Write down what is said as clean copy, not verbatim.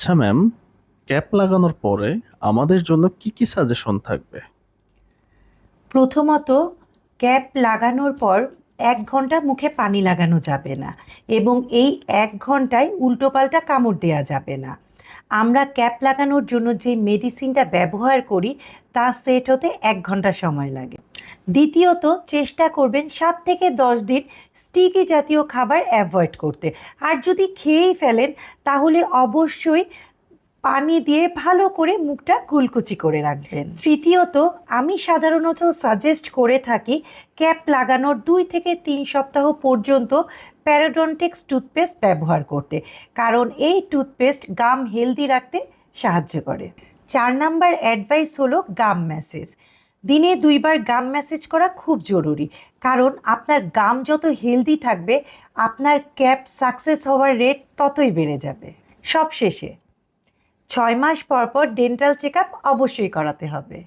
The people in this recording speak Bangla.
আচ্ছা ম্যাম, ক্যাপ লাগানোর পরে আমাদের জন্য কি কি সাজেশন থাকবে? প্রথমত, ক্যাপ লাগানোর পর 1 ঘন্টা মুখে পানি লাগানো যাবে না এবং এই 1 ঘন্টায় উল্টোপাল্টা কামড় দেওয়া যাবে না। আমরা ক্যাপ লাগানোর জন্য যে মেডিসিনটা ব্যবহার করি তা সেট হতে 1 ঘন্টা সময় লাগে। দ্বিতীয়ত, চেষ্টা করবেন 7 থেকে 10 দিন স্টিকি জাতীয় খাবার অ্যাভয়েড করতে। আর যদি খেয়েই ফেলেন তাহলে অবশ্যই পানি দিয়ে ভালো করে মুখটা কুলকুচি করে রাখবেন। তৃতীয়ত, আমি সাধারণত সাজেস্ট করে থাকি ক্যাপ লাগানোর 2 থেকে 3 সপ্তাহ পর্যন্ত প্যারাডন্টেক্স টুথপেস্ট ব্যবহার করতে, কারণ এই টুথপেস্ট গাম হেলদি রাখতে সাহায্য করে। 4 নাম্বার অ্যাডভাইস হলো গাম ম্যাসেজ। দিনে 2 বার গাম ম্যাসেজ করা খুব জরুরি, কারণ আপনার গাম যত হেলদি থাকবে আপনার ক্যাপ সাকসেস হওয়ার রেট ততই বেড়ে যাবে। সবশেষে 6 মাস পর পর ডেন্টাল চেক আপ অবশ্যই করাতে হবে।